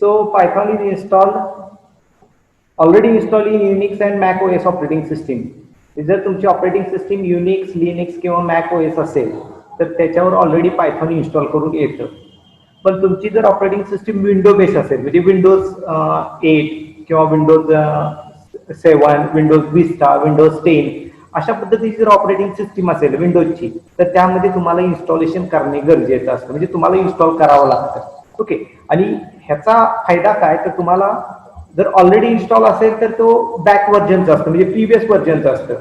So Python is installed already installed in Unix and Mac OS operating system. जर तुमची operating system Unix Linux किंवा Mac OS असेल तर त्याच्यावर already Python install करून येतं. पण तुमची जर ऑपरेटिंग सिस्टीम विंडो बेस असेल म्हणजे विंडोज 8 किंवा विंडोज 7, विंडोज विस्टा, विंडोज 10 अशा पद्धतीची जर ऑपरेटिंग सिस्टीम असेल विंडोजची तर त्यामध्ये तुम्हाला इन्स्टॉलेशन करणे गरजेचं असतं, म्हणजे तुम्हाला इन्स्टॉल करावं लागतं. ओके. आणि ह्याचा फायदा काय तर तुम्हाला जर ऑलरेडी इन्स्टॉल असेल तर तो बॅक व्हर्जनचं असतं म्हणजे प्रिव्हियस व्हर्जनचं असतं.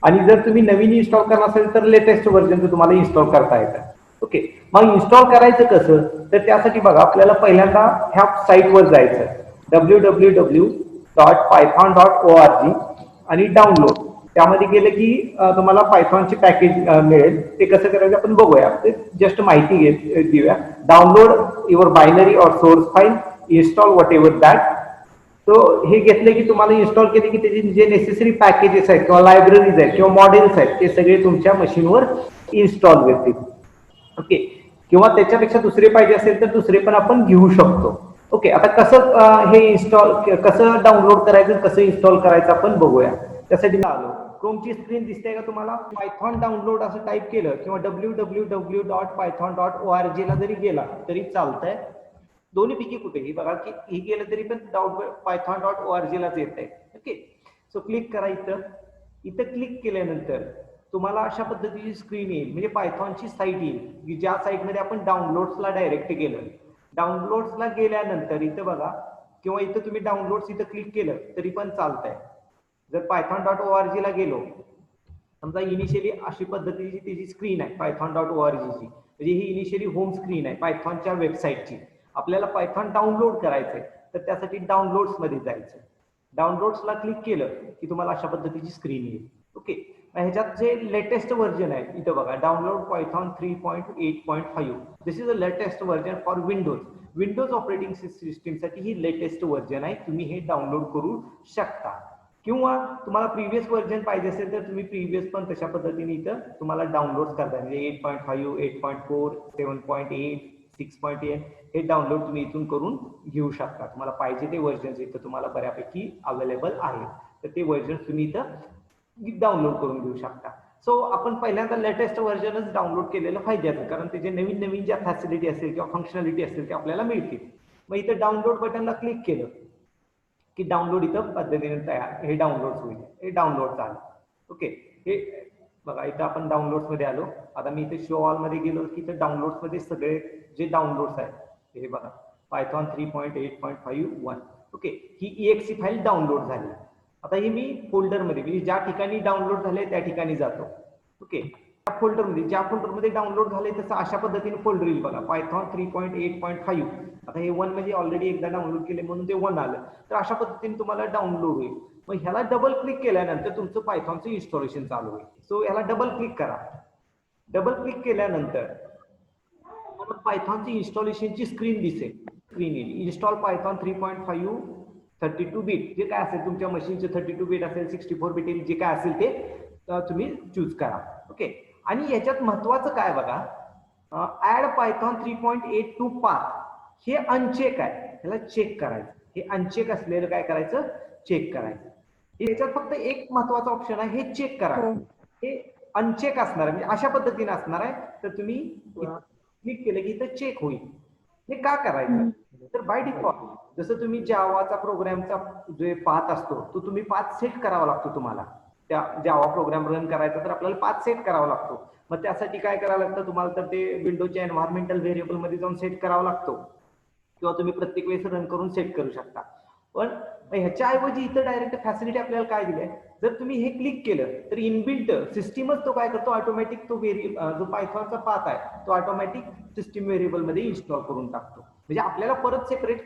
आणि जर तुम्ही नवीन इन्स्टॉल करणार असेल तर लेटेस्ट व्हर्जनचं तुम्हाला इन्स्टॉल करता येतं. ओके. मग इन्स्टॉल करायचं कसं तर त्यासाठी बघा आपल्याला पहिल्यांदा ह्या साईटवर जायचं www.python.org आणि डाउनलोड. त्यामध्ये गेलं की तुम्हाला पायथॉनचे पॅकेज मिळेल. ते कसं करायचं आपण बघूया. ते जस्ट माहिती देऊया. Download your binary or source file, install what ever that. तो हे घेतले की तुम्हाला इन्स्टॉल केले की त्याचे जे नेसेसरी पॅकेजेस आहेत किंवा लायब्ररीज आहेत किंवा मॉडेल्स आहेत ते सगळे तुमच्या मशीनवर इन्स्टॉल करतील. ओके. किंवा त्याच्यापेक्षा दुसरे पाहिजे असेल तर दुसरे पण आपण घेऊ शकतो. ओके. आता कसं हे इन्स्टॉल कसं डाउनलोड करायचं कसं इन्स्टॉल करायचं आपण बघूया. त्यासाठी आलो. क्रोमची स्क्रीन दिसते का तुम्हाला? पायथॉन डाउनलोड असं टाईप केलं किंवा www.python.org ला जरी गेला तरी चालतंय. दोन्हीपैकी कुठेही बघा की हे गेलं तरी पण python.org लाच येत आहे. ओके. सो क्लिक करा इथं. इथं क्लिक केल्यानंतर तुम्हाला अशा पद्धतीची स्क्रीन येईल म्हणजे पायथॉनची साईट येईल की ज्या साईटमध्ये आपण डाउनलोड्सला डायरेक्ट गेलं. डाउनलोड्सला गेल्यानंतर इथं बघा किंवा इथं तुम्ही डाउनलोड्स इथं क्लिक केलं तरी पण चालतंय. जर python.org ला गेलो समजा इनिशियली अशी पद्धतीची त्याची स्क्रीन आहे python.org ची म्हणजे ही इनिशियली होम स्क्रीन आहे पायथॉनच्या वेबसाईटची. आपल्याला पायथॉन डाउनलोड करायचंय तर त्यासाठी डाउनलोड्स मध्ये जायचं. डाउनलोड्सला क्लिक केलं की तुम्हाला अशा पद्धतीची स्क्रीन येईल. ओके. ह्याच्यात जे लेटेस्ट व्हर्जन आहे इथं बघा download Python 3.8.5. This is a latest version for Windows. Windows operating सिस्टीमसाठी ही लेटेस्ट व्हर्जन आहे. तुम्ही हे डाउनलोड करू शकता. किंवा तुम्हाला प्रिव्हियस व्हर्जन पाहिजे असेल तर तुम्ही प्रिव्हियस पण तशा पद्धतीने इथं तुम्हाला डाउनलोड करता म्हणजे 8.5, 8.4, 7.8, 6.8 हे डाउनलोड तुम्ही इथून करून घेऊ शकता. तुम्हाला पाहिजे ते व्हर्जन इथं तुम्हाला बऱ्यापैकी अवेलेबल आहे तर ते व्हर्जन तुम्ही इथं डाउनलोड करून घेऊ शकता. सो आपण पहिल्यांदा लेटेस्ट व्हर्जनच डाउनलोड केलेलं फायद्याचं कारण त्याचे नवीन नवीन ज्या फॅसिलिटी असतील किंवा फंक्शनॅलिटी असतील ते आपल्याला मिळतील. मग इथं डाउनलोड बटनला क्लिक केलं की डाउनलोड इथं पद्धतीने तयार हे डाउनलोड होईल. हे डाउनलोड झालं. ओके. हे बघा इथं आपण डाउनलोड्स मध्ये आलो. आता मी इथे शो ऑल मध्ये गेलो की इथं डाउनलोड्स मध्ये सगळे जे डाउनलोड्स आहेत हे बघा पायथॉन 3.8.5.1. ओके. ही exe फाईल डाउनलोड झाली. आता ही मी फोल्डरमध्ये म्हणजे ज्या ठिकाणी डाउनलोड झाले त्या ठिकाणी जातो. ओके. त्या फोल्डरमध्ये ज्या फोल्डरमध्ये डाउनलोड झाले तसं अशा पद्धतीने फोल्डर येईल बघा पायथॉन 3.8.5. आता हे 1 म्हणजे ऑलरेडी एकदा डाउनलोड केले म्हणून ते 1 आलं. तर अशा पद्धतीने तुम्हाला डाउनलोड होईल. मग ह्याला डबल क्लिक केल्यानंतर तुमचं पायथॉनचं इन्स्टॉलेशन चालू होईल. सो ह्याला डबल क्लिक करा. डबल क्लिक केल्यानंतर पायथॉनची इन्स्टॉलेशनची स्क्रीन दिसेल. स्क्रीन येईल इन्स्टॉल पायथॉन 3.5 32 बिट जे काय असेल तुमच्या मशीनचे 32 बिट असेल 64 बिट जे काय असेल ते तुम्ही चूज करा. ओके. आणि याच्यात महत्वाचं काय बघा ऍड पायथॉन 3.8 टू पाथ हे अनचेक आहे. ह्याला चेक करायचं. हे अनचेक असलेलं काय करायचं चेक करायचं. याच्यात फक्त एक महत्वाचा ऑप्शन आहे हे चेक करा. हे अनचेक असणार आहे म्हणजे अशा पद्धतीने असणार आहे तर तुम्ही क्लिक केलं की इथं चेक होईल. हे का करायचं तर बाय डिफॉल्ट जसं तुम्ही जावाचा प्रोग्रामचा जे पाथ असतो तो तुम्ही पाथ सेट करावा लागतो तुम्हाला. त्या जावा प्रोग्राम रन करायचा तर आपल्याला पाथ सेट करावा लागतो. मग त्यासाठी काय करावं लागतं तुम्हाला तर ते विंडोच्या एन्व्हायरमेंटल व्हेरिएबल मध्ये जाऊन सेट करावा लागतो किंवा तुम्ही प्रत्येक वेळेस रन करून सेट करू शकता. पण ह्याच्याऐवजी इथं डायरेक्ट फॅसिलिटी आपल्याला काय दिली आहे जर तुम्ही हे क्लिक केलं तर इनबिल्ट सिस्टीमच तो काय करतो ऑटोमॅटिक तो जो पायथॉनचा पाथ आहे तो ऑटोमॅटिक सिस्टीम व्हेरिएबल मध्ये इन्स्टॉल करून टाकतो. म्हणजे आपल्याला परत सेपरेट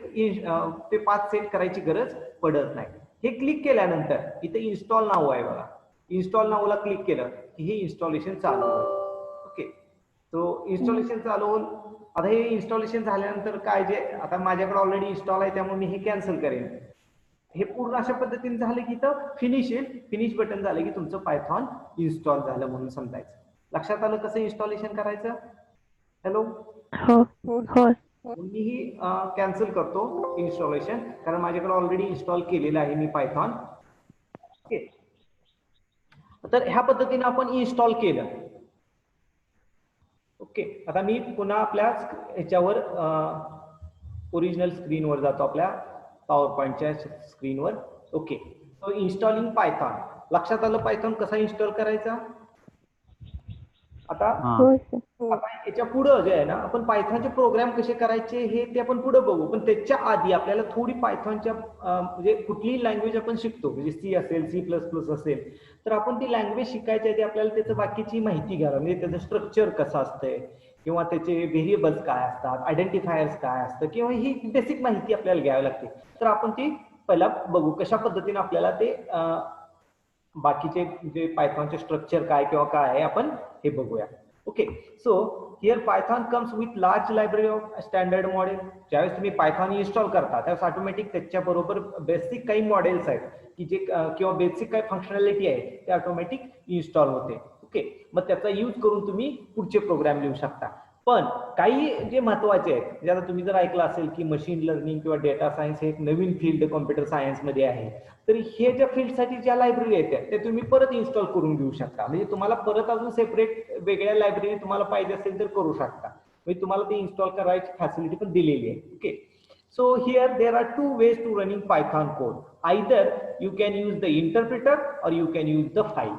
ते पाथ सेट करायची गरज पडत नाही. हे क्लिक केल्यानंतर इथे इन्स्टॉल नाव आहे बघा. इन्स्टॉल नावला क्लिक केलं की हे इन्स्टॉलेशन चालू होईल. ओके. तो इन्स्टॉलेशन चालू होईल. आता हे इन्स्टॉलेशन झाल्यानंतर काय जे आता माझ्याकडे ऑलरेडी इन्स्टॉल आहे त्यामुळे मी हे कॅन्सल करेन. हे पूर्ण अशा पद्धतीने झालं की इथं फिनिश येईल. फिनिश बटन झालं की तुमचं पायथॉन इन्स्टॉल झालं म्हणून समजायचं. लक्षात आलं कसं इन्स्टॉलेशन करायचं? हॅलो. हो. मीही कॅन्सल करतो इन्स्टॉलेशन, कारण माझ्याकडे ऑलरेडी इन्स्टॉल केलेलं आहे मी पायथॉन. ओके, तर ह्या पद्धतीने आपण इन्स्टॉल केलं. ओके, आता मी पुन्हा आपल्या ह्याच्यावर ओरिजिनल स्क्रीनवर जातो, आपल्या पॉवर पॉईंटच्या स्क्रीनवर. Okay, so installing Python. लक्षात आलं पायथॉन कसा इन्स्टॉल करायचा. आता याच्या पुढं जे आहे ना, आपण पायथॉनचे प्रोग्राम कसे करायचे हे ते आपण पुढे बघू, पण त्याच्या आधी आपल्याला थोडी पायथॉनच्या म्हणजे कुठलीही लँग्वेज आपण शिकतो, म्हणजे सी असेल, C++ असेल, तर आपण ती लँग्वेज शिकायच्या आधी आपल्याला त्याचं बाकीची माहिती घ्यावी, म्हणजे त्याचं स्ट्रक्चर कसं असतंय, किंवा त्याचे व्हेरिएबल्स काय असतात, आयडेंटिफायर्स काय असतं, किंवा ही बेसिक माहिती आपल्याला घ्यावी लागते. तर आपण ती पहिला बघू कशा पद्धतीने आपल्याला ते बाकीचे जे पायथॉनचे स्ट्रक्चर काय किंवा काय आहे आपण हे बघूया. Okay, so here Python comes with large library of standard model. ज्यावेळेस तुम्ही पायथॉन इन्स्टॉल करता त्यावेळेस ऑटोमॅटिक त्याच्याबरोबर बेसिक काही मॉडेल्स आहेत की जे किंवा बेसिक काही फंक्शनॅलिटी आहे ते ऑटोमॅटिक इन्स्टॉल होते. ओके, मग त्याचा यूज करून तुम्ही पुढचे प्रोग्राम लिहू शकता. पण काही जे महत्वाचे आहेत, म्हणजे आता तुम्ही जर ऐकलं असेल की मशीन लर्निंग किंवा डेटा सायन्स हे एक नवीन फील्ड कॉम्प्युटर सायन्स मध्ये आहे, तर हे ज्या फील्डसाठी ज्या लायब्ररी आहेत ते तुम्ही परत इन्स्टॉल करून घेऊ शकता. म्हणजे तुम्हाला परत अजून सेपरेट वेगळ्या लायब्ररी तुम्हाला पाहिजे असेल तर करू शकता, म्हणजे तुम्हाला ते इन्स्टॉल करायची फॅसिलिटी पण दिलेली आहे. Okay, so here there are two ways to running python code. Either you can use the interpreter or you can use the file.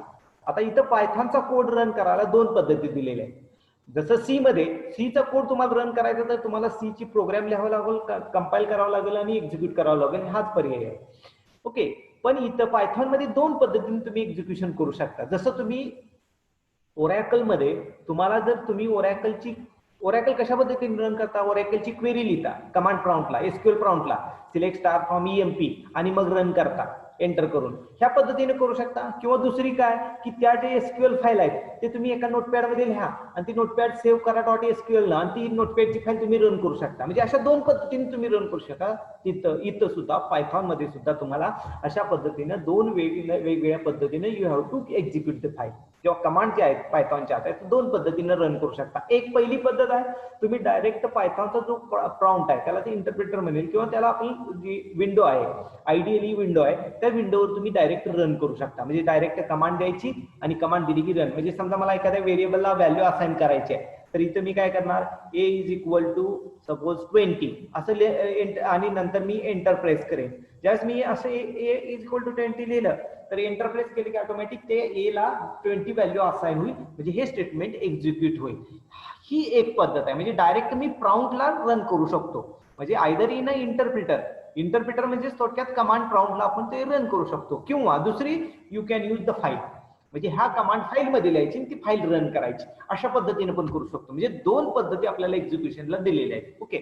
आता इथं पायथॉनचा कोड रन करायला दोन पद्धती दिलेल्या आहेत. जसं सी मध्ये सीचा कोड तुम्हाला रन करायचा तर तुम्हाला सी ची प्रोग्राम लिहावा लागेल, कंपाईल करावं लागेल आणि एक्झिक्यूट करावं लागेल, हाच पर्याय आहे. ओके, पण इथं पायथॉन मध्ये दोन पद्धतीने तुम्ही एक्झिक्युशन करू शकता. जसं तुम्ही ओरॅकल मध्ये तुम्हाला जर तुम्ही ओरॅकल कशा पद्धतीने रन करता, ओरॅकलची क्वेरी लिहिता कमांड प्रॉम्प्टला, एसक्यूएल प्रॉम्प्टला, सिलेक्ट स्टार फ्रॉम EMP आणि मग रन करता एंटर करून, ह्या पद्धतीने करू शकता. किंवा दुसरी काय की त्या जे एसक्यूएल फाईल आहेत ते तुम्ही एका नोटपॅड मध्ये लिहा आणि ती नोटपॅड सेव्ह करा .SQL ला आणि ती नोटपॅडची फाईल तुम्ही रन करू शकता. म्हणजे अशा दोन पद्धतीने तुम्ही रन करू शकता. इथं सुद्धा पायथॉन मध्ये सुद्धा तुम्हाला अशा पद्धतीने दोन वेगवेगळ्या पद्धतीने you have to execute the file. जेव्हा कमांड जे आहेत पायथॉनच्या आहेत दोन पद्धतीने रन करू शकता. एक पहिली पद्धत आहे, तुम्ही डायरेक्ट पायथॉनचा जो प्रॉम्प्ट आहे त्याला ते इंटरप्रिटर म्हणेल किंवा त्याला आपली जी विंडो आहे, आयडियली विंडो आहे, त्या विंडोवर तुम्ही डायरेक्ट रन करू शकता. म्हणजे डायरेक्ट कमांड द्यायची आणि कमांड दिली की रन. म्हणजे समजा मला एखाद्या व्हेरिएबलला व्हॅल्यू असाइन करायची आहे, तर इथं मी काय करणार, a is equal to suppose 20 असं आणि नंतर मी एंटर प्रेस करेन. ज्यावेळेस मी असं a इज इक्वल टू 20 लिहिलं तर एंटर प्रेस केले की ऑटोमॅटिक ते a ला 20 व्हॅल्यू असाइन होईल, म्हणजे हे स्टेटमेंट एक्झिक्यूट होईल. ही एक पद्धत आहे, म्हणजे डायरेक्ट मी प्रॉम्प्टला रन करू शकतो. म्हणजे आयदर इन इंटरप्रिटर म्हणजे थोडक्यात कमांड प्रॉम्प्टला आपण ते रन करू शकतो. किंवा दुसरी you can use the file, म्हणजे हा कमांड फाईल मध्ये लिहायची आणि ती फाईल रन करायची, अशा पद्धतीने पण करू शकतो. म्हणजे दोन पद्धती आपल्याला एक्झिक्युशनला दिलेल्या आहेत. Okay,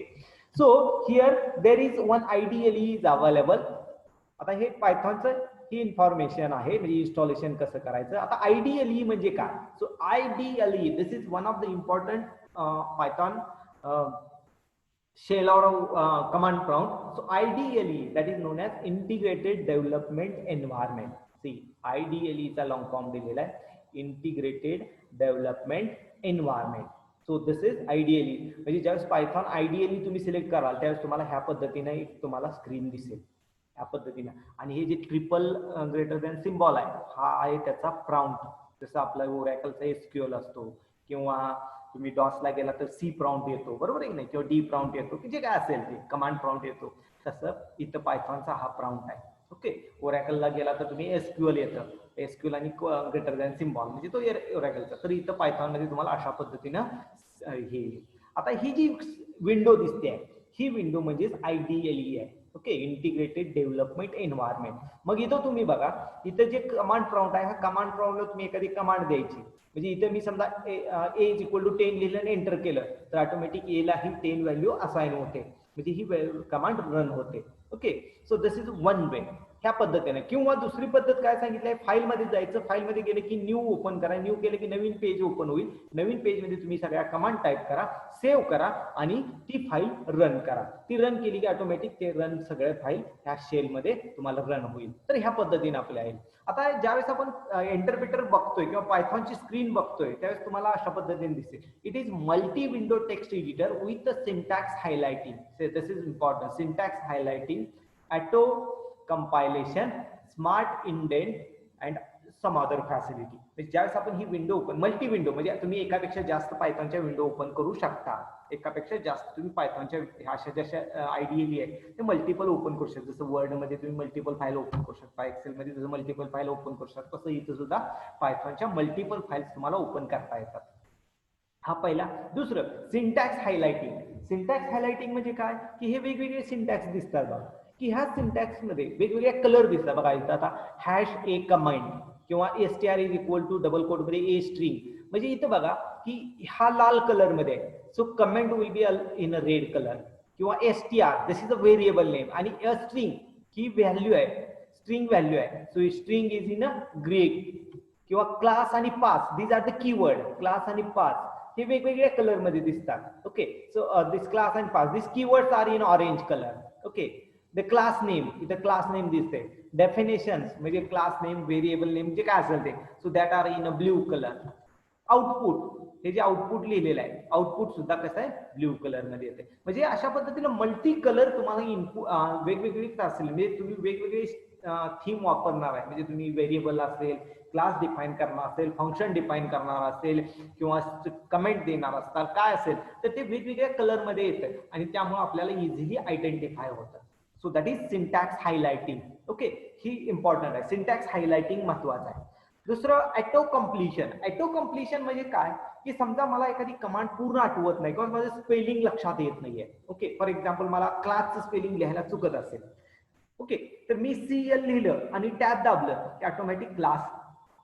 so here there is one ideally is available. आता हे पायथॉनचं ही इन्फॉर्मेशन आहे, म्हणजे इन्स्टॉलेशन कसं करायचं. आता आयडियली म्हणजे काय, so ideally this is one of the important Python shell or command prompt. So ideally that is known as integrated development environment. See, ideally is a long form दिलेला आहे, integrated development environment. So this is ideally, म्हणजे ज्यावेळेस Python ideally तुम्ही select कराल त्यावेळेस तुम्हाला ह्या पद्धतीने तुम्हाला स्क्रीन दिसेल ह्या पद्धतीने. आणि हे जे ट्रिपल ग्रेटर दॅन सिम्बॉल आहे हा आहे त्याचा प्रॉम्प्ट. जसं आपला ओरॅकलचा SQL असतो किंवा तुम्ही डॉसला गेला तर C प्रॉम्प्ट येतो, बरोबर आहे की नाही, किंवा D प्रॉम्प्ट येतो, की जे काय असेल ते कमांड प्रॉम्प्ट येतो, तसं इथं पायथॉनचा हा प्रॉम्प्ट आहे. ओके, ओरॅकलला गेला तर तुम्ही SQL येतं, SQL आणि ग्रेटर दॅन सिम्बॉल म्हणजे तो ओरॅकलचा. तर इथं पायथॉन मध्ये तुम्हाला अशा पद्धतीनं हे. आता ही जी विंडो दिसते आहे ही विंडो म्हणजेच आयडियली आहे. Okay, integrated development environment. मग इथं तुम्ही बघा, इथं जे कमांड प्रॉम्प्ट आहे, हा कमांड प्रॉम्प्टला तुम्ही एखादी कमांड द्यायची. म्हणजे इथे मी समजा a इज इक्वल टू 10 लिहिलं आणि एंटर केलं तर ऑटोमॅटिक a ला ही 10 व्हॅल्यू असाइन होते, म्हणजे ही कमांड रन होते. Okay, so this is one way. ह्या पद्धतीने. किंवा दुसरी पद्धत काय सांगितलंय, फाईलमध्ये जायचं, फाईलमध्ये गेले की न्यू ओपन करा, न्यू केलं की नवीन पेज ओपन होईल, नवीन पेजमध्ये तुम्ही सगळ्या कमांड टाईप करा, सेव्ह करा आणि ती फाईल रन करा. ती रन केली की ऑटोमॅटिक ते रन सगळे फाईल ह्या शेलमध्ये तुम्हाला रन होईल. तर ह्या पद्धतीने आपले आहे. आता ज्यावेळेस आपण इंटरप्रिटर बघतोय किंवा पायथॉनची स्क्रीन बघतोय त्यावेळेस तुम्हाला अशा पद्धतीने दिसेल, it is multi window text editor with the syntax highlighting. This is important. Syntax highlighting, auto compilation, smart indent and some other facility. ज्यावेळेस आपण ही विंडो ओपन, मल्टी विंडो म्हणजे तुम्ही एकापेक्षा जास्त पायथॉनच्या विंडो ओपन करू शकता. एकापेक्षा जास्त तुम्ही पायथॉनच्या अशा जशा आयडियली आहे ते मल्टिपल ओपन करू शकता. जसं वर्डमध्ये तुम्ही मल्टिपल फाईल ओपन करू शकता, एक्सेलमध्ये जसं मल्टिपल फाईल ओपन करू शकता, तसं इथं सुद्धा पायथॉनच्या मल्टिपल फाईल्स तुम्हाला ओपन करता येतात. हा पहिला. दुसरं, सिंटॅक्स हायलाइटिंग. सिंटॅक्स हायलाइटिंग म्हणजे काय की हे वेगवेगळे सिंटॅक्स दिसतात बघा, की ह्या सिंटॅक्स मध्ये वेगवेगळे कलर दिसतात बघा. इथं आता हॅश ए कमांड किंवा str is equal to double quote मध्ये ए स्ट्रिंग, म्हणजे इथं बघा की हा लाल कलर मध्ये आहे, so comment will be in a red colour. किंवा str, this is a variable name, आणि अ स्ट्रिंग ही व्हॅल्यू आहे, स्ट्रिंग व्हॅल्यू आहे, so string is in a grey. किंवा क्लास आणि pass, these are the keyword. Class आणि pass हे वेगवेगळ्या कलर मध्ये दिसतात. Okay, so this class and pass, this keywords are in orange colour. Okay, the class name, इथं class name दिसते. Definitions म्हणजे क्लास नेम, व्हेरिएबल नेम जे काय असेल ते, so that are in a blue colour. Output, हे जे output लिहिलेलं आहे, आउटपुट सुद्धा कसं आहे, ब्ल्यू कलर मध्ये येते. म्हणजे अशा पद्धतीने मल्टी कलर तुम्हाला इनपुट वेगवेगळी असेल, म्हणजे तुम्ही वेगवेगळे थीम वापरणार आहे. म्हणजे तुम्ही व्हेरिएबल असेल, क्लास डिफाईन करणार असेल, फंक्शन डिफाईन करणार असेल, किंवा कमेंट देणार असतात, काय असेल तर ते वेगवेगळ्या कलर मध्ये येतं आणि त्यामुळे आपल्याला इझिली आयडेंटिफाय होतं. So that is syntax highlighting. Okay, he important आहे. सिंटॅक्स हायलाइटिंग महत्वाचं आहे. दुसरं, ऑटो कम्प्लिशन. ऑटो कम्प्लिशन म्हणजे काय की समजा मला एखादी कमांड पूर्ण आठवत नाही किंवा माझं स्पेलिंग लक्षात येत नाहीये. ओके, फॉर एक्झाम्पल मला क्लासचं स्पेलिंग लिहायला चुकत असेल. ओके, तर मी CL लिहिलं आणि टॅब दाबलं की ऑटोमॅटिक क्लास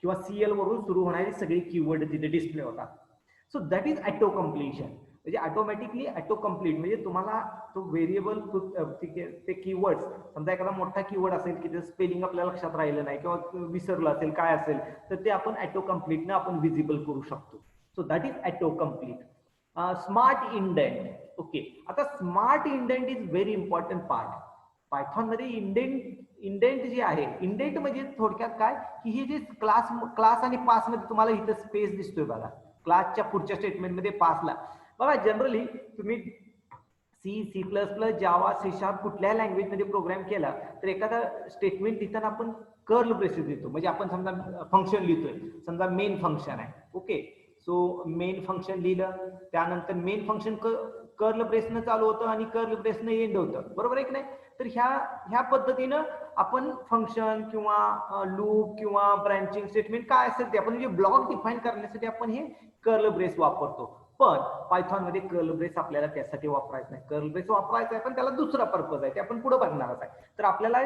किंवा CL वरून सुरू होणारी सगळी कीवर्ड तिथे डिस्प्ले होतात. So that is auto completion. म्हणजे ऑटोमॅटिकली ऑटो कम्प्लीट, म्हणजे तुम्हाला तो व्हेरिएबल ते कीवर्ड, समजा एखादा मोठा कीवर्ड असेल की ते स्पेलिंग आपल्या लक्षात राहिलं नाही किंवा विसरलं असेल काय असेल, तर ते आपण ऑटो कम्प्लीटनं आपण विजिबल करू शकतो. So that is auto complete. Smart indent. Okay, आता smart indent is very important part. Python मध्ये इंडेंट जे आहे, इंडेंट म्हणजे थोडक्यात काय की हे जे क्लास आणि पास मध्ये तुम्हाला इथं स्पेस दिसतोय बघा, क्लासच्या पुढच्या स्टेटमेंटमध्ये पासला बघा. जनरली तुम्ही C++, जावा, C#, कुठल्या लँग्वेज मध्ये प्रोग्राम केला तर एखादा स्टेटमेंट लिहिताना आपण कर्ल ब्रेसेस देतो. म्हणजे आपण समजा फंक्शन लिहितोय, समजा मेन फंक्शन आहे. ओके, सो मेन फंक्शन लिहिलं, त्यानंतर मेन फंक्शन कर्ल ब्रेसनं चालू होतं आणि कर्ल ब्रेसनं एंड होतं, बरोबर आहे की नाही. तर ह्या पद्धतीनं आपण फंक्शन किंवा लूप किंवा ब्रांचिंग स्टेटमेंट काय असेल ते आपण म्हणजे ब्लॉक डिफाईन करण्यासाठी आपण हे कर्ल ब्रेस वापरतो. पण पायथॉन मध्ये कर्ल ब्रेस आपल्याला त्यासाठी वापरायचं नाही. कर्ल ब्रेस वापरायचा आहे पण त्याला दुसरा पर्पज आहे, ते आपण पुढे बघणारच आहे. तर आपल्याला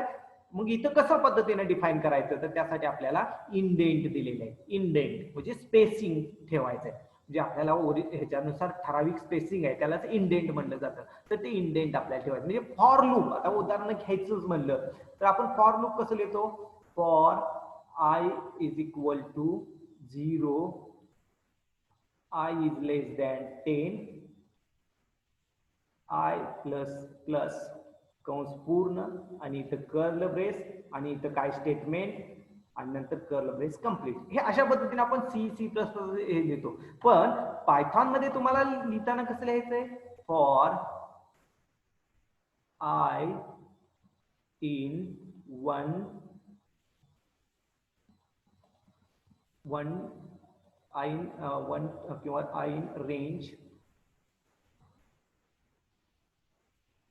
मग इथं कशा पद्धतीने डिफाईन करायचं, तर त्यासाठी आपल्याला इंडेंट दिलेलं आहे. इंडेंट म्हणजे स्पेसिंग ठेवायचं आहे. म्हणजे आपल्याला ह्याच्यानुसार ठराविक स्पेसिंग आहे, त्यालाच इंडेंट म्हणलं जातं. तर ते इंडेंट आपल्याला ठेवायचं. म्हणजे फॉर लूप, आता उदाहरण घ्यायचंच म्हणलं तर आपण फॉर लूप कसं लिहितो, for I is equal to 0, I is less than 10, I plus plus कंस पूर्ण आणि इथं कर्ल ब्रेस आणि इथं काय स्टेटमेंट आणि नंतर कर्ल ब्रेस कंप्लीट. हे अशा पद्धतीने आपण C++ हे लिहितो. पण पायथॉन मध्ये तुम्हाला लिहिताना कसं लिहायचंय, फॉर I in किंवा I in range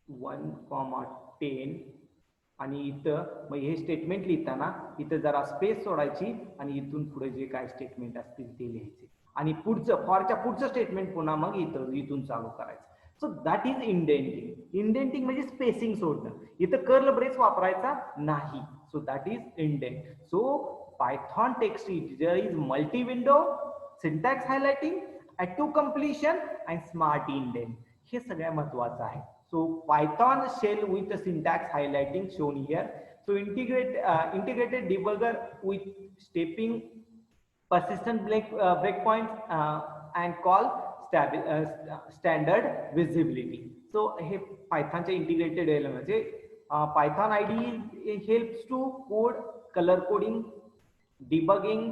1,10 आणि इथं मग हे स्टेटमेंट लिहिताना इथं जरा स्पेस सोडायची आणि इथून पुढे जे काय स्टेटमेंट असतील ते लिहायचे आणि पुढचं फॉरच्या पुढचं स्टेटमेंट पुन्हा मग इथून चालू करायचं. So that is indenting. Indenting म्हणजे स्पेसिंग सोडणं. इथं कर्ल ब्रेस वापरायचा नाही. So that is indent. So Python text editor is multi window, syntax highlighting, auto completion and smart indent. हे सगळ्यात महत्वाचं आहे. So Python shell with the syntax highlighting shown here. So integrated debugger with stepping persistent breakpoints and call standard visibility. So हे पायथॉनच्या integrated element म्हणजे Python IDE helps to code color coding, debugging,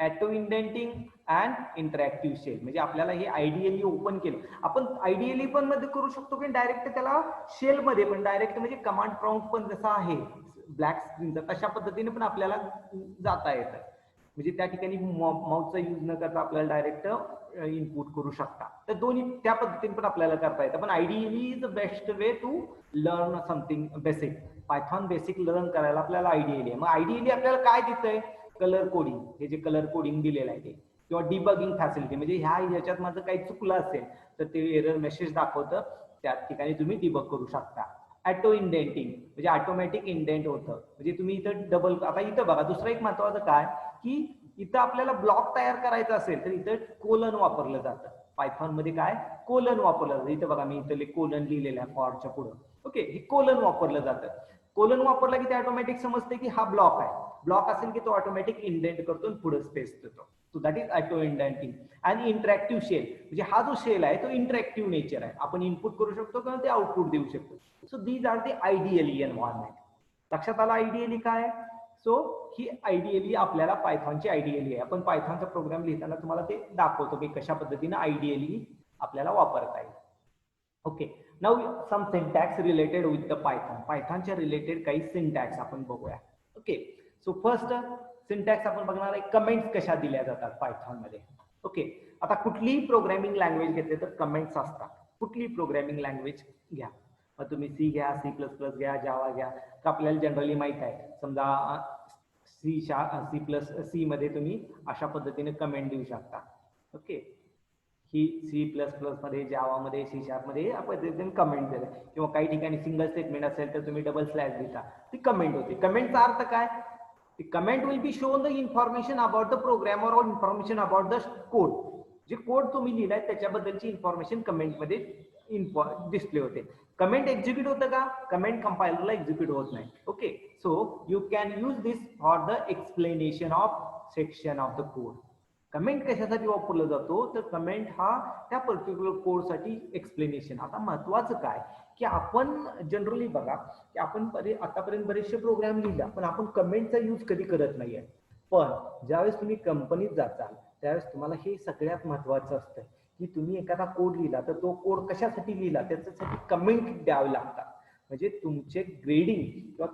auto indenting and interactive shell. म्हणजे आपल्याला हे ideally open केलं, आपण ideally पण मध्ये करू शकतो की डायरेक्ट त्याला शेल मध्ये पण डायरेक्ट म्हणजे कमांड प्रॉम्प्ट पण जसा आहे ब्लॅक स्क्रीनचा तशा पद्धतीने पण आपल्याला जाता येतं. म्हणजे त्या ठिकाणी माऊसचा यूज न करता आपल्याला डायरेक्ट इनपुट करू शकता. तर दोन्ही त्या पद्धतीने पण आपल्याला करता येतं. पण ideally is the best way to learn something basic. Python basic learn करायला आपल्याला आयडियली आहे. मग आयडियली आपल्याला काय देतंय? Colour coding. हे जे कलर कोडिंग दिलेलं आहे ते, किंवा डिबगिंग फॅसिलिटी. म्हणजे ह्याच्यात माझं काही चुकलं असेल तर ते एरर मेसेज दाखवतं, त्या ठिकाणी तुम्ही डिबग करू शकता. ऑटो इंडेंटिंग म्हणजे ऑटोमॅटिक इंडेंट होतं. म्हणजे तुम्ही इथं डबल, आता इथं बघा दुसरं एक महत्वाचं काय की इथं आपल्याला ब्लॉक तयार करायचा असेल तर इथं कोलन वापरलं जातं. पायथॉन मध्ये काय कोलन वापरलं जातं. इथं बघा मी इथं कोलन लिहिलेलं आहे फॉरच्या पुढं. ओके, हे कोलन वापरलं जातं. कोलन वापरला की ते ऑटोमॅटिक समजते की हा ब्लॉक आहे. ब्लॉक असेल की तो ऑटोमॅटिक इंडेंट करतो आणि पुढे स्पेस देतो. So that is auto indenting. आणि इंटरॅक्टिव्ह शेल म्हणजे हा जो शेल आहे तो इंटरॅक्टिव्ह नेचर आहे. आपण इनपुट करू शकतो किंवा ते आउटपुट देऊ शकतो. So these are the ideally environment. लक्षात आला आयडियली काय? सो ही आयडियली आपल्याला पायथॉनची आयडियली आहे. आपण पायथॉनचा प्रोग्राम लिहिताना तुम्हाला ते दाखवतो की कशा पद्धतीने आयडियली आपल्याला वापरता येईल. Okay, now some syntax related with the python. पायथॉनच्या रिलेटेड काही सिंटॅक्स आपण बघूया. ओके, सो फर्स्ट सिंटॅक्स आपण बघणार आहे कमेंट्स कशा दिल्या जातात पायथॉन मध्ये. ओके, आता कुठलीही प्रोग्रामिंग लँग्वेज घेतली तर कमेंट्स असतात. कुठलीही प्रोग्रामिंग लँग्वेज घ्या, मग तुम्ही सी घ्या, C++ घ्या, जावा घ्या, तर आपल्याला जनरली माहित आहे. समजा C मध्ये तुम्ही अशा पद्धतीने कमेंट देऊ शकता. ओके, ही C++ मध्ये, जावा मध्ये, C# मध्ये आपण कमेंट दिले, किंवा काही ठिकाणी सिंगल स्टेटमेंट असेल तर तुम्ही डबल स्लॅश देता, ती कमेंट होते. कमेंटचा अर्थ काय? The comment will be shown the information about the programmer or information about the code. जे कोड तुम्ही लिहिलाय त्याच्याबद्दलची इन्फॉर्मेशन कमेंट मध्ये डिस्प्ले होते. कमेंट एक्झिक्यूट होतं का? कमेंट कंपायलरला एक्झिक्यूट होत नाही. Okay, so you can use this for the explanation of section of the code. Comment कशासाठी वापरला जातो? तर कमेंट हा त्या पर्टिक्युलर कोडसाठी एक्सप्लेनेशन. आता महत्वाचं काय की आपण जनरली बघा की आपण आतापर्यंत बरेचसे प्रोग्राम लिहिला पण आपण कमेंटचा यूज कधी करत नाहीये. पण ज्यावेळेस तुम्ही कंपनीत जाताल त्यावेळेस तुम्हाला हे सगळ्यात महत्वाचं असतं की तुम्ही एखादा कोड लिहिला तर तो कोड कशासाठी लिहिला त्याच्यासाठी कमेंट द्यावे लागतात. म्हणजे तुमचे ग्रेडिंग किंवा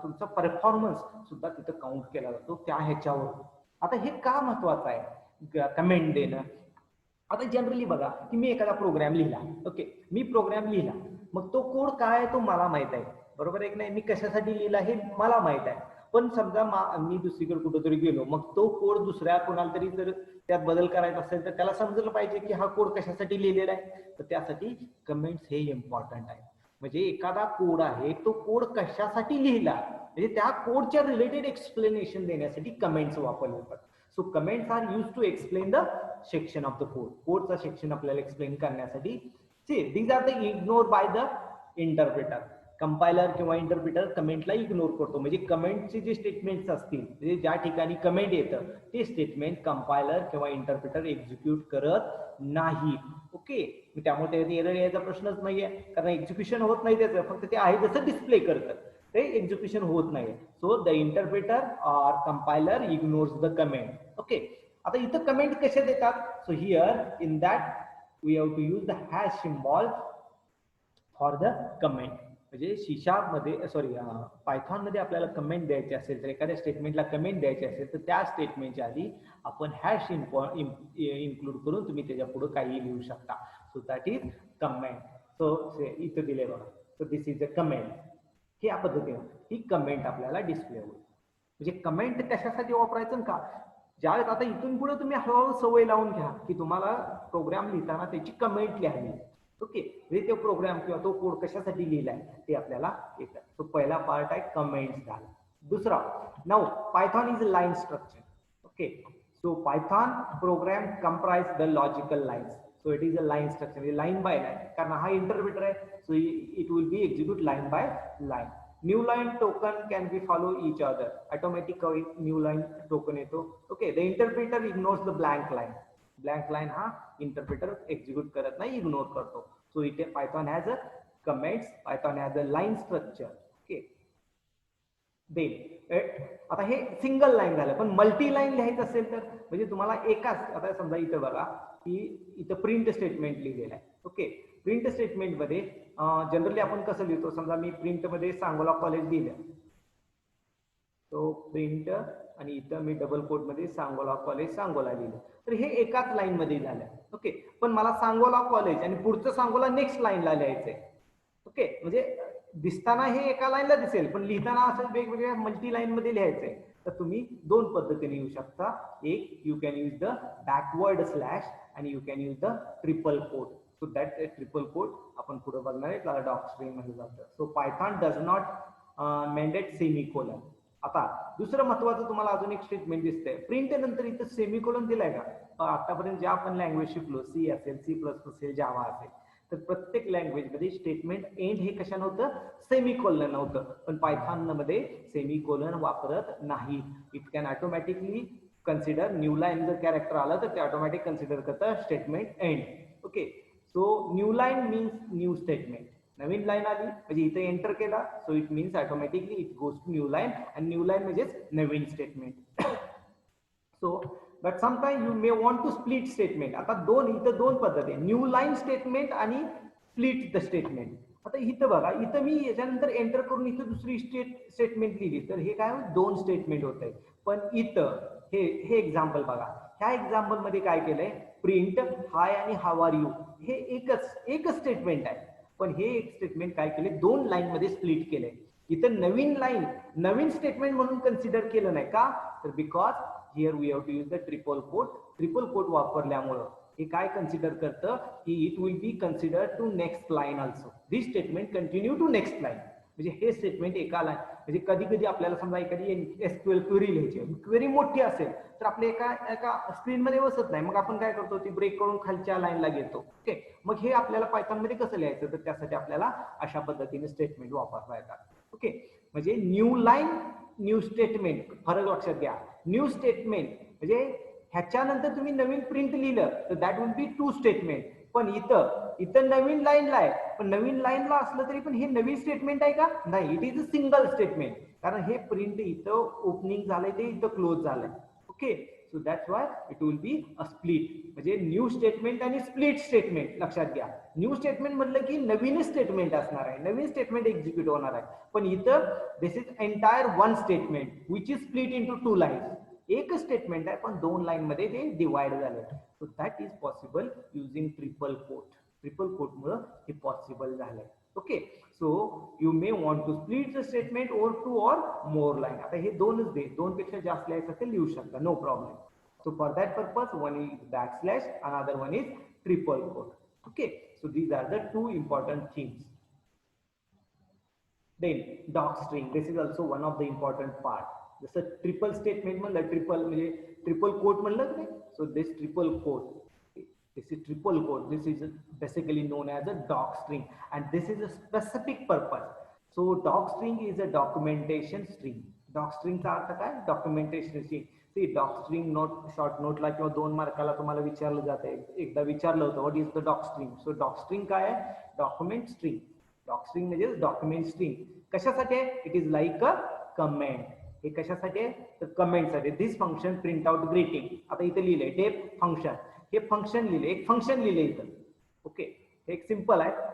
तुमचा परफॉर्मन्स सुद्धा तिथं काउंट केला जातो त्या ह्याच्यावर. आता हे का महत्वाचं आहे कमेंट देणं? आता जनरली बघा की मी एखादा प्रोग्राम लिहिला. ओके, मी प्रोग्राम लिहिला, मग तो कोड काय आहे तो मला माहित आहे, बरोबर आहे की नाही? मी कशासाठी लिहिला हे मला माहित आहे. पण समजा मी दुसरीकडे कुठेतरी गेलो, मग तो कोड दुसऱ्या कोणाला तरी जर त्यात बदल करायचा असेल तर त्याला समजलं पाहिजे की हा कोड कशासाठी लिहिलेला आहे. तर त्यासाठी कमेंट्स हे इम्पॉर्टंट आहे. म्हणजे एखादा कोड आहे तो कोड कशासाठी लिहिला म्हणजे त्या कोडच्या रिलेटेड एक्सप्लेनेशन देण्यासाठी कमेंट्स वापरले जातात. So comments are use to explain the section of the code. कोडचा सेक्शन आपल्याला एक्सप्लेन करण्यासाठी. These are the ignore by the interpreter. Compiler किंवा इंटरप्रिटर कमेंटला इग्नोर करतो. म्हणजे कमेंटचे जे स्टेटमेंट्स असतील म्हणजे ज्या ठिकाणी कमेंट येतं ते स्टेटमेंट कंपायलर किंवा इंटरप्रिटर एक्झिक्यूट करत नाही. ओके, त्यामुळे त्याचा एरर यायचा प्रश्नच नाहीये, कारण एक्झिक्युशन होत नाही त्याचं, फक्त ते आहे जसं डिस्प्ले करतं, ते एक्झिक्युशन होत नाही. So the interpreter or compiler ignores the comment. Okay, आता इथं कमेंट कसे देतात? So here in that we have to use the hash symbol for the comment. म्हणजे C# मध्ये पायथॉन मध्ये आपल्याला कमेंट द्यायची असेल तर एखाद्या स्टेटमेंटला कमेंट द्यायची असेल तर त्या स्टेटमेंटच्या आधी आपण हॅश इन्क्लूड करून तुम्ही त्याच्या पुढे काही लिहू शकता. So that is comment. So इथं दिले बघा, so this is a comment. या पद्धतीने ही कमेंट आपल्याला डिस्प्ले होईल. म्हणजे कमेंट कशासाठी वापरायचं का? ज्यावेळेस आता इथून पुढे तुम्ही हळूहळू सवय लावून घ्या की तुम्हाला प्रोग्राम लिहिताना त्याची कमेंट लिहावी. ओके, म्हणजे तो प्रोग्राम किंवा तो कोड कशासाठी लिहिलाय ते आपल्याला येतं. तो पहिला पार्ट आहे कमेंट्स झाला. दुसरा, now python is a line structure. Okay, so python program comprise the logical lines. So it is a line structure, line by line, कारण हा इंटरप्रिटर आहे. So it will be execute line by line. New line token can be follow each other, automatic new line token येतो. Okay, the interpreter ignores the blank line. Blank line हा interpreter execute करत नाही, ignore करतो. So इथे Python has a comments, Python has a line structure. Okay, then आता हे single line झालं, पण मल्टी लाईन लिहायचं असेल तर म्हणजे तुम्हाला एकाच, आता समजा इथं बघा की इथं प्रिंट स्टेटमेंट लिहिलेलं आहे. ओके, प्रिंट स्टेटमेंटमध्ये जनरली आपण कसं लिहितो, समजा मी प्रिंटमध्ये सांगोला कॉलेज लिहिलं, तो प्रिंट आणि इथं मी डबल कोटमध्ये सांगोला कॉलेज सांगोला लिहिलं, तर हे एकाच लाईन मध्ये झालं. ओके, पण मला सांगोला कॉलेज आणि पुढचं सांगोला नेक्स्ट लाईनला लिहायचंय. ओके, म्हणजे दिसताना हे एका लाईनला दिसेल, पण लिहिताना असं वेगवेगळ्या मल्टी लाईन मध्ये लिहायचंय. तर तुम्ही दोन पद्धतीने येऊ शकता. एक, you can use the backward slash आणि you can use the triple quote. So that triple quote आपण पुढे बघणार आहे, त्याला डॉक स्ट्रिंग मध्ये जातं. So python does not mandate semicolon. आता दुसरं महत्वाचं तुम्हाला अजून एक स्टेटमेंट दिसतंय, प्रिंट नंतर इथं सेमिकोलन दिलाय का? आतापर्यंत ज्या आपण लँग्वेज शिकलो, सी असेल, C++ असेल, जावा असेल, तर प्रत्येक लँग्वेज मध्ये स्टेटमेंट एंड हे कशा नव्हतं, सेमिकोलन नव्हतं. पण पायथॉन मध्ये सेमिकोलन वापरत नाही. It can automatically consider new line, जर कॅरेक्टर आलं तर ते ऑटोमॅटिक कन्सिडर करतं statement end. Okay, so new line means new statement. नवीन लाईन आली म्हणजे इथे एंटर केला, so it means automatically it goes to new line, आणि न्यू लाईन म्हणजेच नवीन स्टेटमेंट. So but sometime you may want to split statement. आता इथं दोन पद्धती, न्यू लाईन स्टेटमेंट आणि स्प्लिट द स्टेटमेंट. आता इथं बघा, इथं मी याच्यानंतर एंटर करून इथं दुसरी स्टेटमेंट लिहिली, तर हे काय दोन स्टेटमेंट होत आहे. पण इथं हे एक्झाम्पल बघा, ह्या एक्झाम्पल मध्ये काय केलंय, प्रिंट हाय आणि हाऊ आर यू हे एकच स्टेटमेंट आहे. पण हे एक स्टेटमेंट काय केले, दोन लाईन मध्ये स्प्लिट केलंय. इथं नवीन लाईन नवीन स्टेटमेंट म्हणून कन्सिडर केलं नाही का, तर because here we have to use the triple quote. Triple quote वापरल्यामुळं हे काय कन्सिडर करतं की it will be consider to next line also. This statement continue to next line. म्हणजे हे स्टेटमेंट एका लाईन, म्हणजे कधी कधी आपल्याला समजा एखादी SQL क्वेरी लिहायची, क्वेरी मोठी असेल तर आपल्या एका स्क्रीन मध्ये बसत नाही, मग आपण काय करतो, ती ब्रेक करून खालच्या लाईनला घेतो. ओके, मग हे आपल्याला पायथॉन मध्ये कसं लिहायचं, तर त्यासाठी आपल्याला अशा पद्धतीने स्टेटमेंट वापरता येतात. ओके, म्हणजे न्यू लाईन न्यू स्टेटमेंट, फरक लक्षात घ्या. न्यू स्टेटमेंट म्हणजे ह्याच्यानंतर तुम्ही नवीन प्रिंट लिहिलं तर that will be two statement. पण इथं नवीन लाईनला आहे, पण नवीन लाईनला असलं तरी पण हे नवीन स्टेटमेंट आहे का, नाही, it is a single statement. कारण हे प्रिंट इथं ओपनिंग झालंय, ते इथं क्लोज झालंय. Okay, so that's why it will be a split. म्हणजे न्यू स्टेटमेंट आणि स्प्लिट स्टेटमेंट लक्षात घ्या. न्यू स्टेटमेंट म्हटलं की नवीन स्टेटमेंट असणार आहे, नवीन स्टेटमेंट एक्झिक्यूट होणार आहे. पण इथं this is entire one statement which is split into two lines. एक स्टेटमेंट आहे पण दोन लाईन मध्ये ते डिवाइड झाले. So that is possible using triple quote. Triple quote मुळे हे पॉसिबल झालंय. Okay, so you may want to split the statement or two or more line. आता हे दोनच दे, दोन पेक्षा जास्त लिहायचं ते लिहू शकता, no problem. So for that purpose, one is backslash, another one is triple quote. Okay, so these are the two important things. Then doc string, this is also one of the important part. जसं triple statement म्हणलं, triple म्हणजे triple quote म्हणलं नाही. So this triple quote, this is triple quote, this is basically known as a doc string, and this is a specific purpose. So doc string is a documentation string. doc string चा अर्थ काय, documentation string. See doc string note, short नोटला किंवा 2 मार्काला तुम्हाला विचारलं जाते, एकदा विचारलं होतं what is the doc string. So doc string काय आहे, डॉक्युमेंट स्ट्रिंग. डॉक स्ट्रिंग म्हणजे डॉक्युमेंट स्ट्रिंग. कशासाठी आहे, it is like a comment. हे कशासाठी आहे, तर कमेंट साठी. This function print out greeting. आता इथे लिहिलंय डेफ फंक्शन, हे फंक्शन लिहिले, एक फंक्शन लिहिले इथं. ओके, हे एक सिंपल आहे,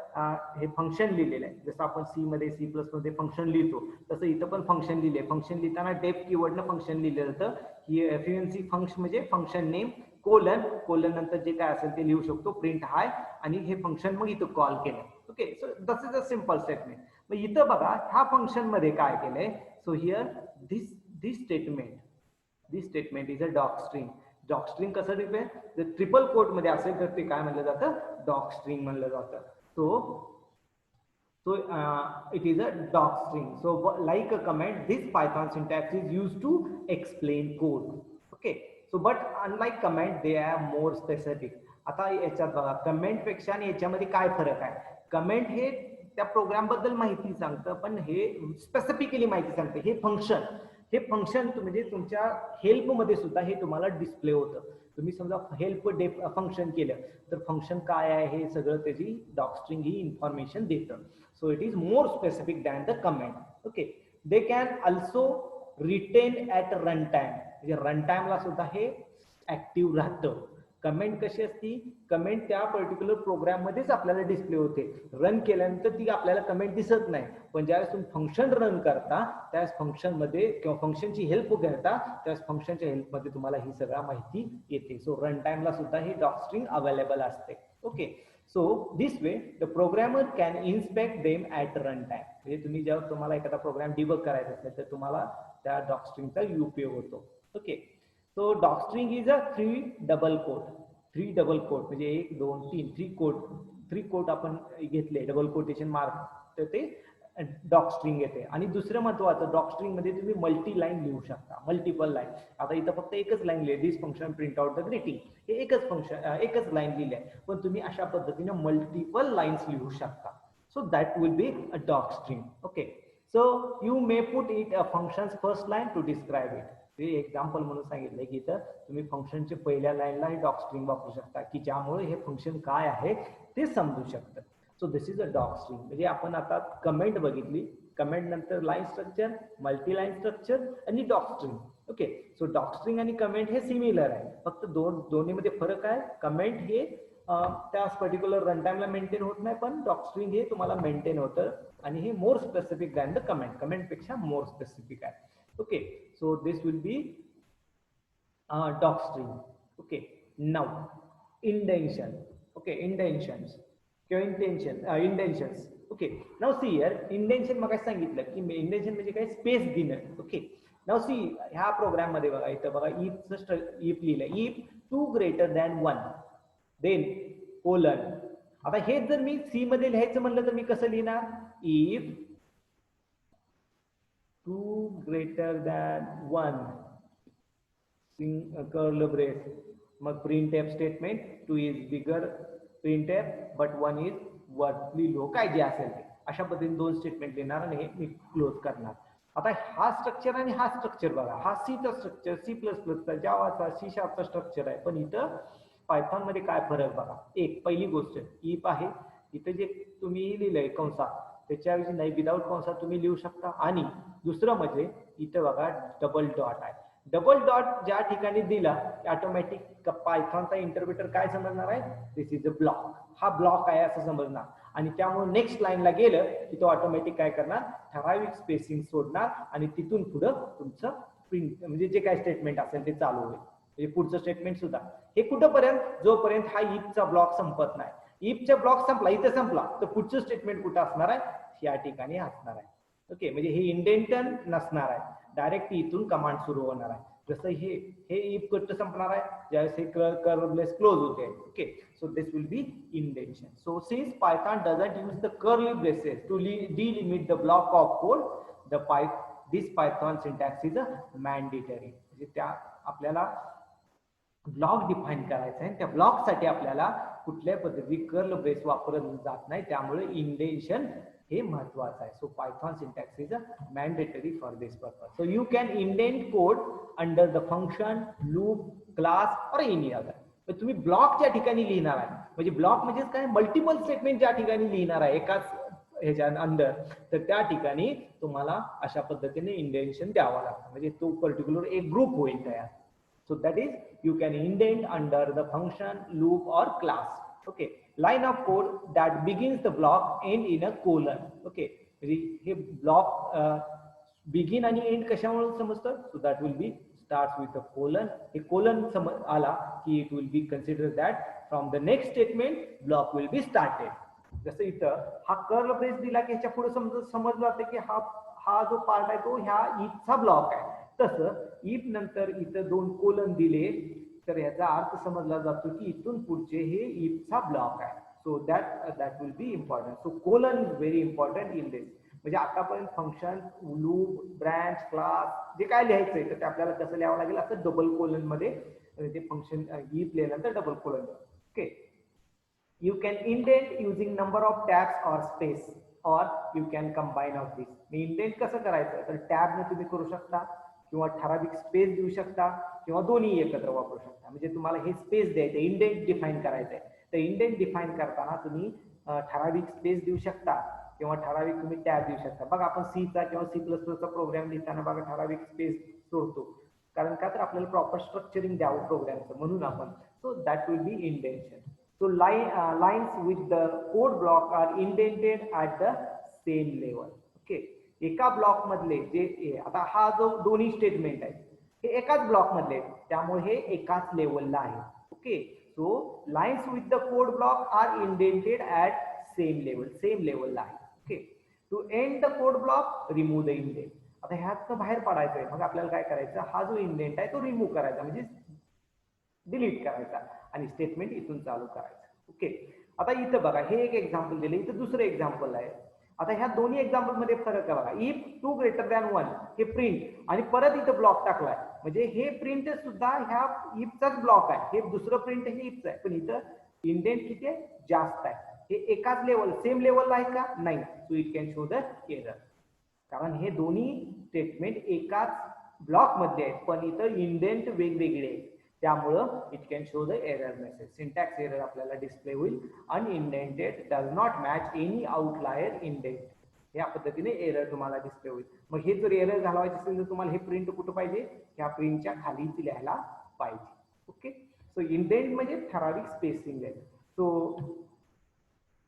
हे फंक्शन लिहिलेलं आहे. जसं आपण C++ मध्ये फंक्शन लिहितो तसं इथं पण फंक्शन लिहिले. फंक्शन लिहिताना डेफ कीवर्डनं फंक्शन लिहिलं जातं. ही FUNC फंक्शन म्हणजे फंक्शन नेम कोलन, कोलन नंतर जे काय असेल ते लिहू शकतो, प्रिंट हाय, आणि हे फंक्शन मग इथं कॉल केलं. Okay, so this is a simple statement. मग इथं बघा ह्या फंक्शन मध्ये काय केलंय, so here this statement is a doc string. Doc string कसं डिफाइन, जर ट्रिपल कोट मध्ये असेल तर ते काय म्हणलं जातं, डॉक स्ट्रिंग म्हणलं जातं. So it is a doc string. So like a comment, this Python syntax is used to explain code. Okay, so but unlike comment, they are more specific. आता याच्यात बघा, कमेंट पेक्षा आणि याच्यामध्ये काय फरक आहे. कमेंट हे त्या प्रोग्राम बद्दल माहिती सांगतं, पण हे स्पेसिफिकली माहिती सांगतं. हे फंक्शन म्हणजे तुमच्या हेल्पमध्ये सुद्धा हे तुम्हाला डिस्प्ले होतं. तुम्ही समजा हेल्प फंक्शन केलं तर फंक्शन काय आहे हे सगळं त्याची डॉकस्ट्रिंग ही इन्फॉर्मेशन देतं. So it is more specific than the comment. Okay, they can also retain at run time, म्हणजे रन टाइमला सुद्धा हे ऍक्टिव्ह राहतं. कमेंट कशी असती, कमेंट त्या पर्टिक्युलर प्रोग्राम मध्येच आपल्याला डिस्प्ले होते. रन केल्यानंतर ती आपल्याला कमेंट दिसत नाही, पण ज्यावेळेस तुम्ही फंक्शन रन करता त्यावेळेस फंक्शनमध्ये किंवा फंक्शनची हेल्प घेता त्यावेळेस फंक्शनच्या हेल्पमध्ये तुम्हाला ही सगळ्या माहिती येते. सो रन टाइमला सुद्धा ही डॉकस्ट्रिंग अवेलेबल असते. Okay, so this way the programmer can inspect them at run time. म्हणजे तुम्ही जेव्हा तुम्हाला एखादा प्रोग्राम डिबग करायचा असेल तर तुम्हाला त्या डॉकस्ट्रिंगचा उपयोग होतो. Okay, so docstring is a 3 double quote. 3 double quote म्हणजे 1 2 3 3 कोट आपण घेतले, डबल कोटेशन मार्क, तर ते डॉकस्ट्रिंग येते. आणि दुसरं महत्वाचं, डॉकस्ट्रिंग मध्ये तुम्ही मल्टी लाईन लिहू शकता, मल्टिपल लाईन. आता इथं फक्त एकच लाईन लिहिली, this function print out the greeting, हे एकच फंक्शन एकच लाईन लिहिली आहे, पण तुम्ही अशा पद्धतीने मल्टिपल लाईन्स लिहू शकता. So that will be a docstring. Okay, so you may put it a functions first line to describe it. ते एक्झाम्पल म्हणून सांगितलंय की इथं तुम्ही फंक्शनच्या पहिल्या लाईनला हे डॉकस्ट्रिंग वापरू शकता की ज्यामुळे हे फंक्शन काय आहे ते समजू शकतं. So this is a docstring. म्हणजे आपण आता कमेंट बघितली, कमेंट नंतर line structure, multi line structure आणि डॉकस्ट्रिंग. ओके, सो डॉकस्ट्रिंग आणि कमेंट हे सिमिलर आहे, फक्त दोन्हीमध्ये फरक आहे. कमेंट हे त्या पर्टिक्युलर रन टाइमला मेंटेन होत नाही, पण डॉकस्ट्रिंग हे तुम्हाला मेंटेन होतं आणि हे मोर specific than the comment. Comment पेक्षा मोर स्पेसिफिक आहे. Okay, so this will be docstring. Okay, now indentation. Okay, indentions indentions. Okay, now see here, indentation मग सांगितलं की indentation म्हणजे काय, स्पेस देणं. ओके, नाउ सी ह्या प्रोग्राम मध्ये बघा, इथं बघा if लिहिलंय, if 2 greater than 1 then colon. आता हे जर मी सी मध्ये लिहायचं म्हणलं तर मी कसं लिहिणार, if 2 greater than 1 curly brace, मग printf statement, 2 is bigger printf but 1 is worthly low, काय जे असेल ते अशा पद्धतीने दोन स्टेटमेंट लिहिणार आणि हे मी क्लोज करणार. आता हा स्ट्रक्चर आणि हा स्ट्रक्चर बघा, हा सीचा स्ट्रक्चर, C++चा, जावाचा, C शार्पचा स्ट्रक्चर आहे, पण इथं पायथॉन मध्ये काय फरक बघा. एक पहिली गोष्ट इफ आहे, इथं जे तुम्ही लिहिलंय कंसात त्याच्याऐवजी नाही विदाउट कंसात तुम्ही लिहू शकता. आणि दुसरं म्हणजे इथं बघा डबल डॉट आहे. डबल डॉट ज्या ठिकाणी दिला ऑटोमॅटिक पायथॉनचा इंटरप्रेटर काय समजणार आहे, दिस इज अ ब्लॉक, हा ब्लॉक आहे असं समजणार. आणि त्यामुळे नेक्स्ट लाईनला गेलं की तो ऑटोमॅटिक काय करणार, ठराविक स्पेसिंग सोडणार आणि तिथून पुढं तुमचं प्रिंट म्हणजे जे काय स्टेटमेंट असेल ते चालू होईल. म्हणजे पुढचं स्टेटमेंट सुद्धा हे कुठंपर्यंत, जोपर्यंत हा इफचा ब्लॉक संपत नाही. इफचा ब्लॉक संपला, इथे संपला, तर पुढचं स्टेटमेंट कुठं असणार आहे, या ठिकाणी असणार आहे. ओके, म्हणजे हे इंडेंटन नसणार आहे, डायरेक्ट इथून कमांड सुरू होणार आहे. जसं हे इफ कुठं संपणार आहे, ज्यावेळेस हे कर्लीब्रेस क्लोज होते. Okay, so this will be indentation. So since Python doesn't use the curly braces to delimit the block of code, this Python syntax is a mandatory. म्हणजे त्या आपल्याला ब्लॉक डिफाईन करायचा आहे, त्या ब्लॉक साठी आपल्याला कुठल्या पद्धती कर्ल ब्रेस वापरलं जात नाही, त्यामुळे इंडेंशन हे महत्वाचं आहे. So Python syntax is a mandatory for this purpose. So you can indent code under the function, loop, class और एनी अदर. तुम्ही ब्लॉकच्या ठिकाणी लिहिणार आहे, म्हणजे ब्लॉक म्हणजे काय, मल्टिपल स्टेटमेंट ज्या ठिकाणी लिहिणार आहे एकाच ह्याच्या अंदर, तर त्या ठिकाणी तुम्हाला अशा पद्धतीने इंडेंशन द्यावं लागतं, म्हणजे तो पर्टिक्युलर एक ग्रुप होईल तयार. So that is, you can indent under the function, loop or class. Okay, line of code that begins the block end in a colon. Okay, हे block begin आणि end कशामुळे समजतं, so that will be starts with a colon. हे colon आला की it will be considered that from the next statement block will be started. जसं इथं हा कर्ल ब्रेस दिला की ह्याच्या पुढे समजलं जातं की हा जो पार्ट आहे तो ह्या इफचा ब्लॉक आहे. तसं इफ नंतर इथं 2 कोलन दिले तर याचा अर्थ समजला जातो की इथून पुढचे हे इफचा ब्लॉक आहे. So that will B important. So colon is very important in this. म्हणजे आतापर्यंत फंक्शन, लूप, ब्रँच, क्लास जे काय लिहायचंय तर ते आपल्याला कसं लिहावं लागेल, असं डबल कोलन मध्ये ते फंक्शन इफ लिहिल्यानंतर double colon. Okay, you can indent using number of tabs or space. और you can combine of this. Indent कसं करायचं तर टॅबने तुम्ही करू शकता किंवा ठराविक स्पेस देऊ शकता किंवा दोन्ही एकत्र वापरू शकता. म्हणजे तुम्हाला हे स्पेस द्यायचं इंडेंट डिफाईन करायचं आहे तर इंडेंट डिफाईन करताना तुम्ही ठराविक स्पेस देऊ शकता किंवा ठराविक तुम्ही टॅब देऊ शकता. बघा आपण सीचा किंवा C++चा प्रोग्राम लिहिताना बघा ठराविक स्पेस सोडतो कारण का तर आपल्याला प्रॉपर स्ट्रक्चरिंग द्यावं प्रोग्रामचं म्हणून आपण. So that will be indentation. So lines with the code block are indented at the same level. Okay. एका ब्लॉक मधले जे आता हा जो दोन्ही स्टेटमेंट आहे हे एकाच ब्लॉक मधले त्यामुळे हे एकाच लेवलला आहे. Okay. So lines with the code block are indented at same लेवलला आहे. ओके. To end the code block remove the indent. आता ह्यातनं बाहेर पडायचं आहे मग आपल्याला काय करायचं हा जो इंडेंट आहे तो रिमूव्ह करायचा म्हणजे डिलीट करायचा आणि स्टेटमेंट इथून चालू करायचं. ओके. आता इथं बघा हे एक एक्झाम्पल दिले इथं दुसरं एक्झाम्पल आहे. आता ह्या दोन्ही एक्झाम्पल मध्ये फरक आहे बघा. इफ 2 greater than 1 हे प्रिंट आणि परत इथं ब्लॉक टाकलाय म्हणजे हे प्रिंट सुद्धा ह्या इफचाच ब्लॉक आहे. हे दुसरं प्रिंट हे इफचं आहे पण इथं इंडेंट किती आहे जास्त आहे. हे एकाच लेवल सेम लेवलला आहे का नाही. So it can show the error कारण हे दोन्ही स्टेटमेंट एकाच ब्लॉक मध्ये आहेत पण इथं इंडेंट वेगवेगळे आहेत त्यामुळं it can show the error message. Syntax error आपल्याला डिस्प्ले होईल. Unindented does not match any outlier indent. या पद्धतीने एरर तुम्हाला डिस्प्ले होईल. मग हे जर एरर घालवायचे असेल तर तुम्हाला हे प्रिंट कुठं पाहिजे ह्या प्रिंटच्या खालीच लिहायला पाहिजे. ओके. सो इंडेंट म्हणजे ठराविक स्पेसिंग आहे. So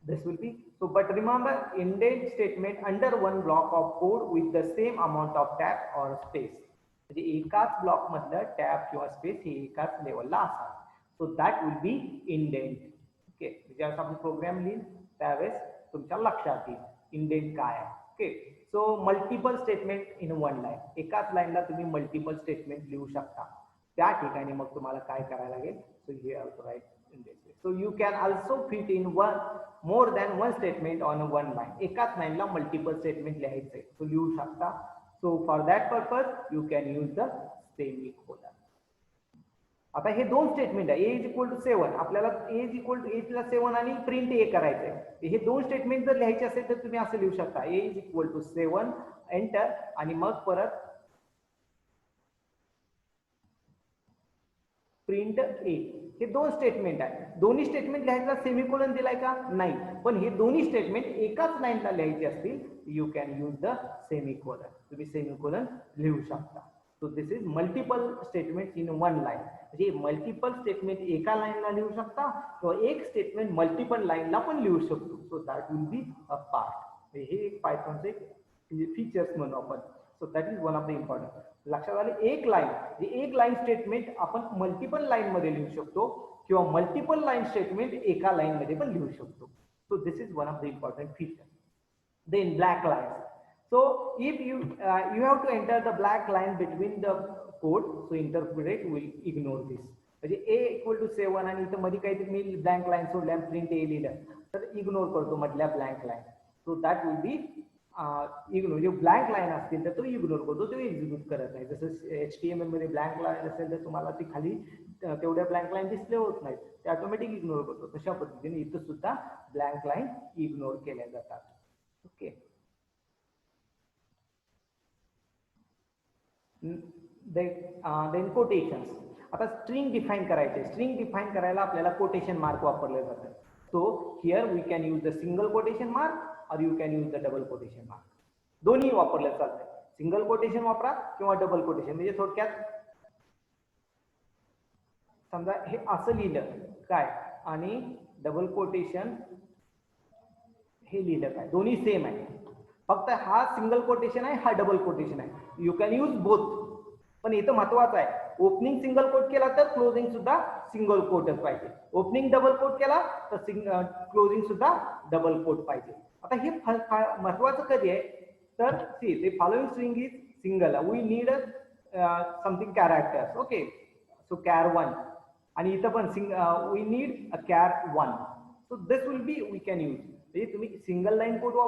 this will be so but remember indent statement under one block of code with the same amount of tab or space. म्हणजे एकाच ब्लॉक मधलं टॅब किंवा स्पेस हे एकाच लेवलला असावं. So that will B indent. Okay. ज्यावेळेस आपण प्रोग्राम लिहिल त्यावेळेस तुमच्या लक्षात येईल इंडेंट काय आहे. Okay. So multiple statement in one line. एकाच लाईनला तुम्ही मल्टिपल स्टेटमेंट लिहू शकता. त्या ठिकाणी मग तुम्हाला काय करायला लागेल. सो हे also right indent. So you can also fit in more than one statement on one line. एकाच लाईनला मल्टिपल स्टेटमेंट लिहायचे तो लिहू शकता. So for that purpose you can use the semicolon. आता हे दोन स्टेटमेंट आहे a = 7 आपल्याला a = 7 आणि प्रिंट a करायचंय. हे दोन स्टेटमेंट जर लिहायचे असेल तर तुम्ही असं लिहू शकता a = 7 एंटर आणि मग परत प्रिंट a. हे दोन स्टेटमेंट आहे. दोन्ही स्टेटमेंट लिहायचा सेमिकोलन दिलाय का नाही पण हे दोन्ही स्टेटमेंट एकाच लाईनला लिहायचे असतील you can use the semicolon. तुम्ही सेमिकोलन लिहू शकता. So this is multiple statement in one line. म्हणजे मल्टिपल स्टेटमेंट एका लाईनला लिहू शकता किंवा एक स्टेटमेंट मल्टिपल लाईनला पण लिहू शकतो. So that will be a part. हे एक पायथॉनचे फीचर्स म्हणू आपण. So that is one of the important. लक्षात आले एक लाईन स्टेटमेंट आपण मल्टिपल लाईन मध्ये लिहू शकतो किंवा मल्टिपल लाईन स्टेटमेंट एका लाईन मध्ये पण लिहू शकतो. So this is one of the important feature. Then black line. So if you have to enter the black line between the code, so interpret will ignore this. म्हणजे a = 7 आणि इथं मध्ये काहीतरी मी ब्लँक लाईन सोडल्या print a लिहिलं तर ignore करतो मधल्या blank line. So that will be ignore. जे ब्लँक लाईन असतील तर तो इग्नोर करतो तो एक्झिक्यूट करत नाही. जसं HTML मध्ये ब्लँक लाईन असेल तर तुम्हाला ती खाली तेवढ्या ब्लँक लाईन डिस्प्ले होत नाहीत ते ऑटोमॅटिक इग्नोर करतो. तशा पद्धतीने इथं सुद्धा ब्लँक लाईन इग्नोर केल्या जातात. ओके. Then quotations. आता स्ट्रिंग डिफाईन करायचे. स्ट्रिंग डिफाईन करायला आपल्याला कोटेशन मार्क वापरले जातात. So here we can use the single quotation mark और you can use the double quotation mark. दोन्ही वापरले जातात. सिंगल कोटेशन वापरा किंवा डबल कोटेशन. म्हणजे थोडक्यात समजा हे असं लिहिलं काय आणि डबल कोटेशन हे लिहिलं काय दोन्ही सेम आहे. फक्त हा सिंगल कोटेशन आहे हा डबल कोटेशन आहे. You can use both. पण इथं महत्वाचं आहे ओपनिंग सिंगल कोट केला तर क्लोजिंग सुद्धा सिंगल कोटच पाहिजे. ओपनिंग डबल कोट केला तर क्लोजिंग सुद्धा डबल कोट पाहिजे. आता हे महत्वाचं कधी आहे तर see the following string is single. We need something characters. Okay. So char 1 आणि इथं पण we need a char 1. So this will be we can use. म्हणजे तुम्ही सिंगल लाईन कोड